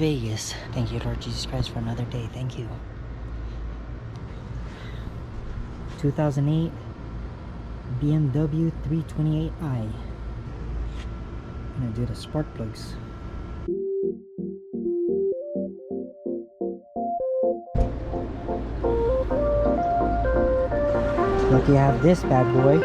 Vegas. Thank you, Lord Jesus Christ, for another day. Thank you. 2008 BMW 328i. I'm gonna do the spark plugs. Lucky I have this bad boy.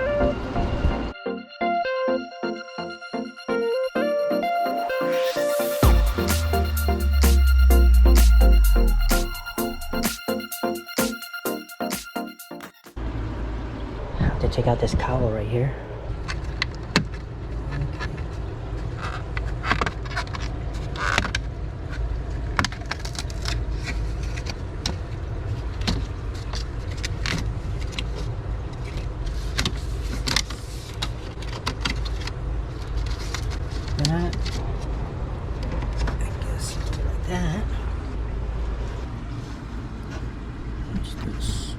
I have to check out this cowl right here. That, I guess like that. What's this?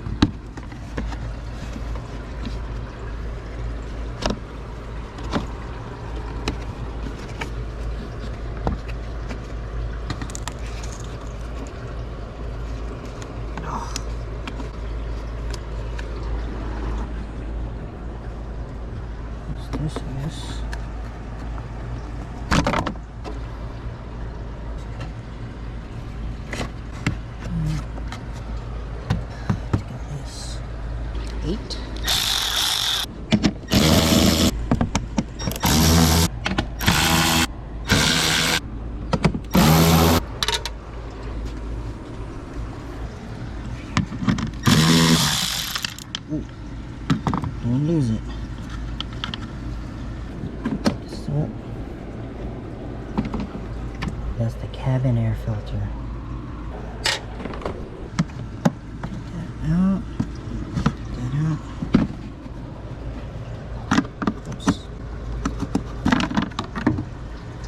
Oh. What's this? I guess. Eight. Ooh, don't lose it. So that's the cabin air filter. Take that out. Oops.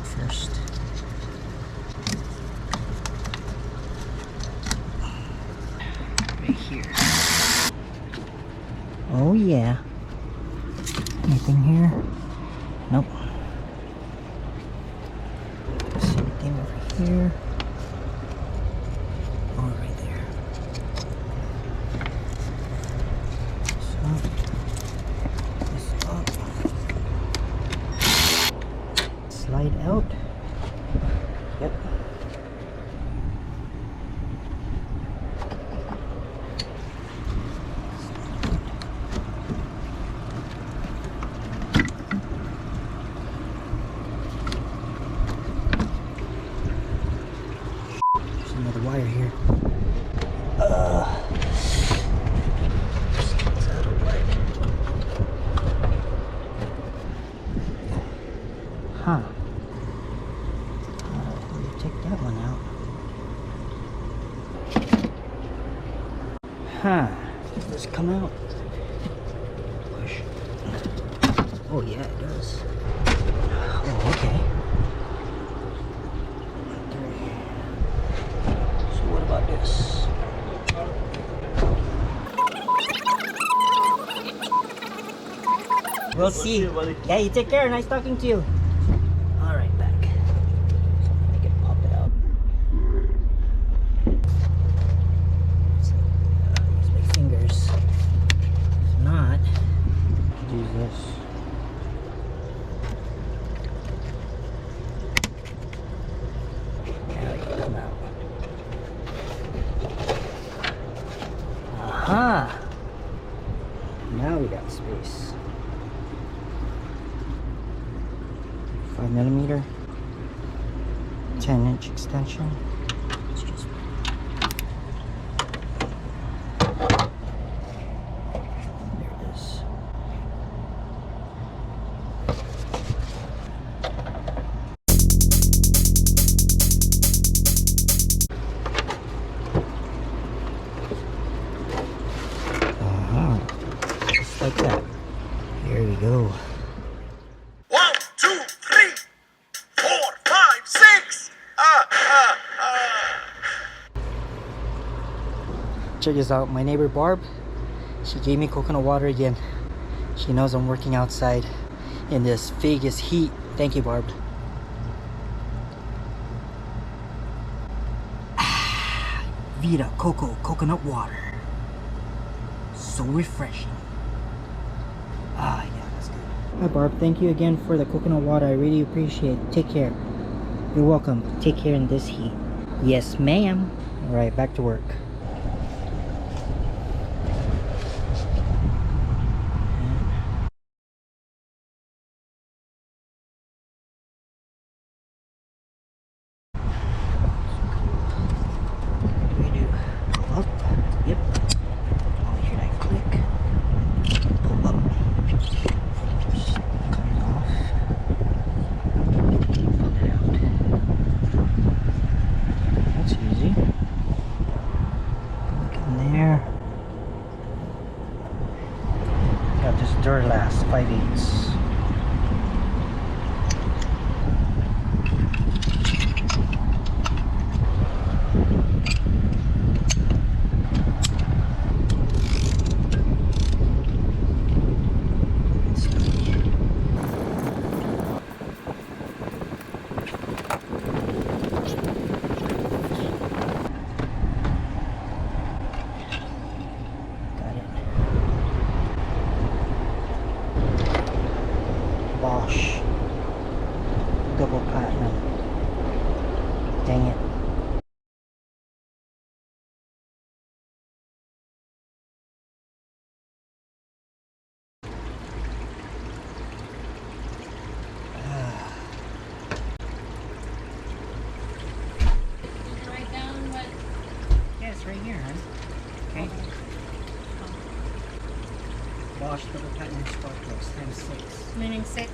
First, right here. Oh yeah. Anything here? Nope. Same thing over here. Oh, right there. Slide out. Yep. There's another wire here. Huh. Check that one out. Huh. Does this come out? Push. Oh yeah, it does. Oh, okay. So what about this? We'll see. Yeah, you take care. Nice talking to you. Alright, back. I can pop it out. Use my fingers. If not, use this. Now it can come out. Aha! Now we got space. 5mm, 10-inch extension. There it is. Just like that. Here we go. Check this out, my neighbor Barb, she gave me coconut water again. She knows I'm working outside in this Vegas heat. Thank you, Barb. Vita Coco coconut water. So refreshing. Ah, yeah, that's good. Hi Barb, thank you again for the coconut water. I really appreciate it. Take care. You're welcome. Take care in this heat. Yes, ma'am. Alright, back to work. Duralast 5/8. Double platinum. Dang it. Write down what? Yeah, it's right here, huh? Okay. Bosch double platinum spark plugs times 6. Meaning 6.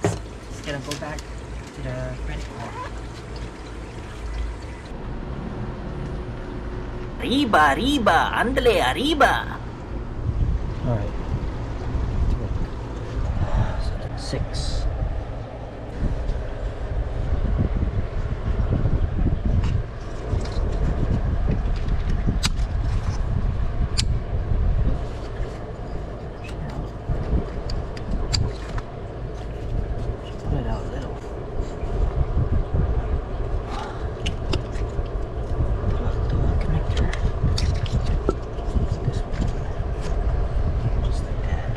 It's gonna go back to the credit card. Arriba, andale, arriba. Alright. 6. Put it out a little. Plug the connector. This one. Just like that.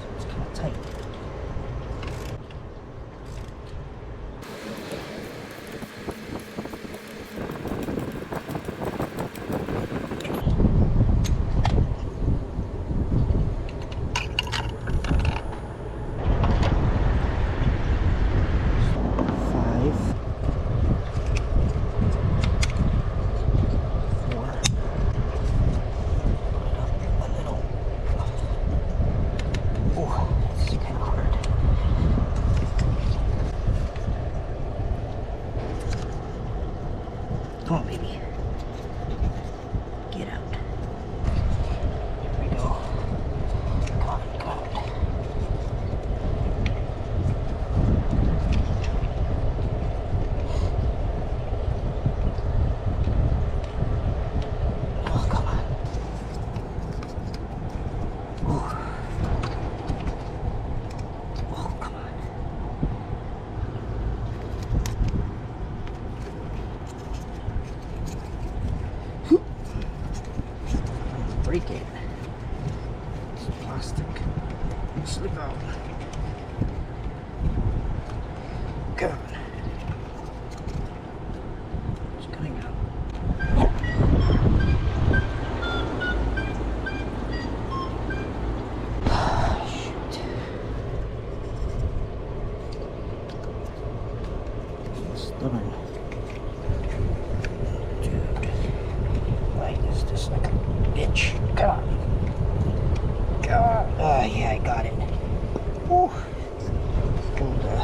So it's kind of tight. Come on, baby. Get out. Here we go. Come on, come on. Oh, come on. Ooh. Oh, come on. Break it. It's plastic. Slip out. Come on. It's coming out. Shoot. Stubborn. Dude. Why is this like a bitch? Come on. Come on. Yeah, I got it. Woo. Pull the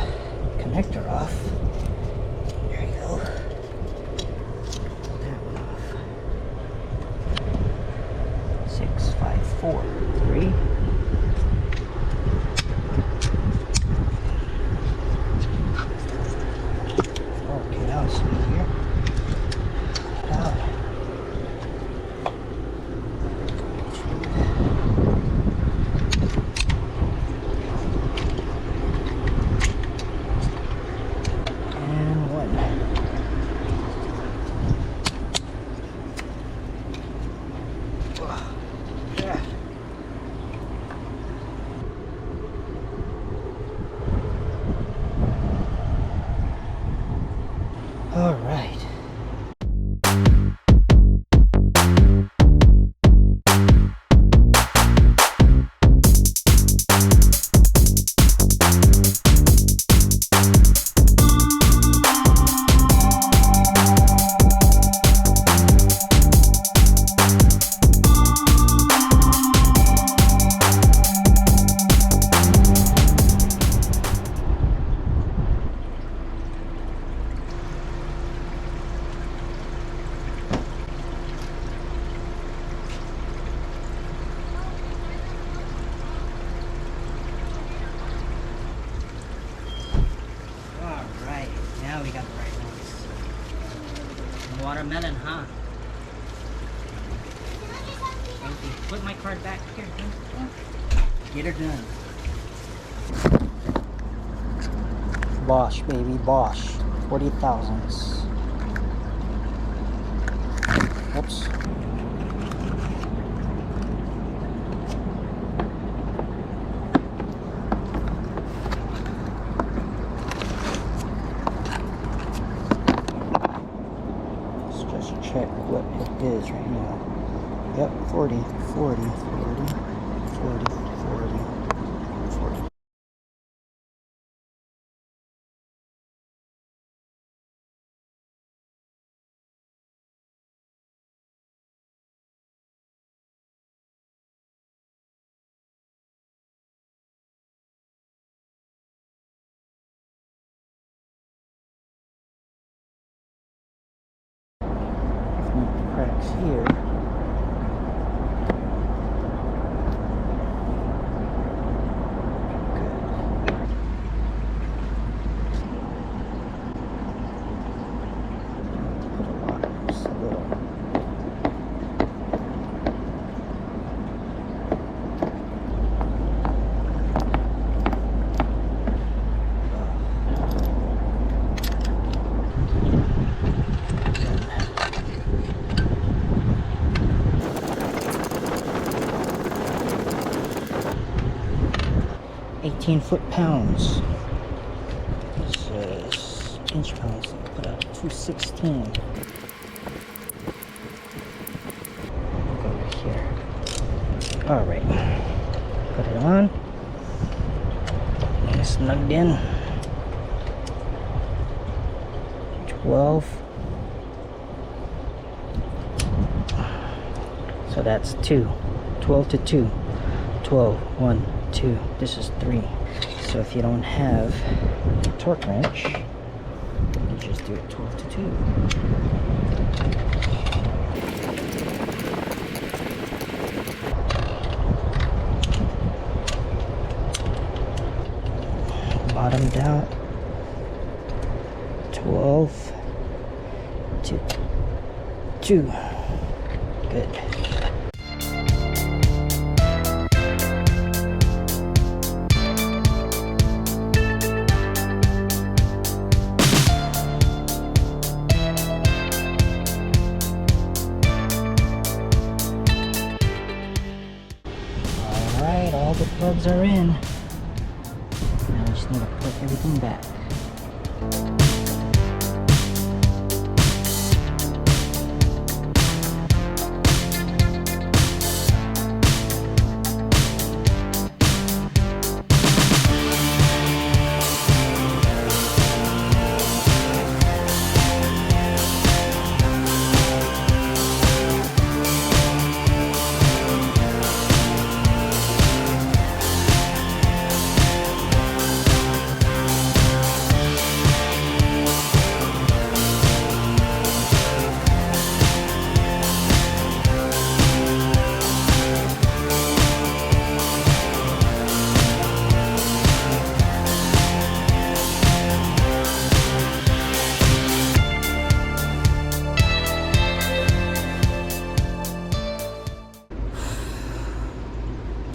connector off. There you go. Pull that one off. 6, 5, 4, 3. Okay, now it's easier. Now. Watermelon, huh? Thank you. Put my card back here. Get her done. Bosch, baby, Bosch. 40,000. Oops. Let's just check what it is right now. Yep, 40, 40, 40, 40, 40, 40. Cracks here. Put a lot, just a little. Foot-pounds. This is inch pounds. Put a 216. Look over here. All right. Put it on. And snugged in. 12. So that's 2. 12 to 2. 12. 1, 2. This is 3. So if you don't have a torque wrench, you just do it 12 to 2. Bottom down. 12 to 2. Good. All the plugs are in. Now I just need to put everything back.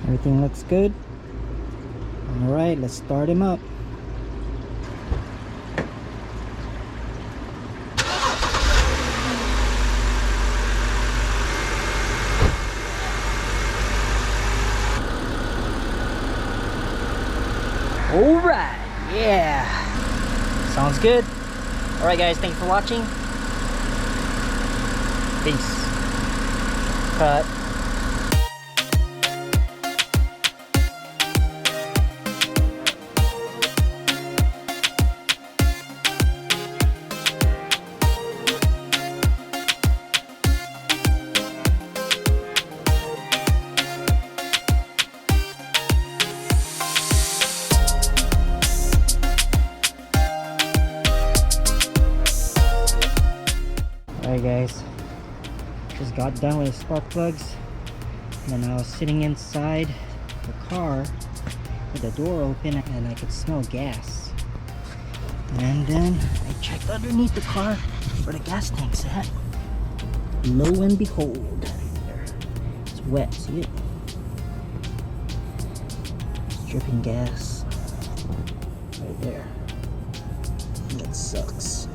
Everything looks good. Alright, let's start him up. Alright, yeah. Sounds good. Alright guys, thanks for watching. Peace. Cut. Alright guys, just got done with the spark plugs, and then I was sitting inside the car with the door open and I could smell gas, and then I checked underneath the car where the gas tank's at, lo and behold, there. It's wet, see it? It's dripping gas right there. That sucks.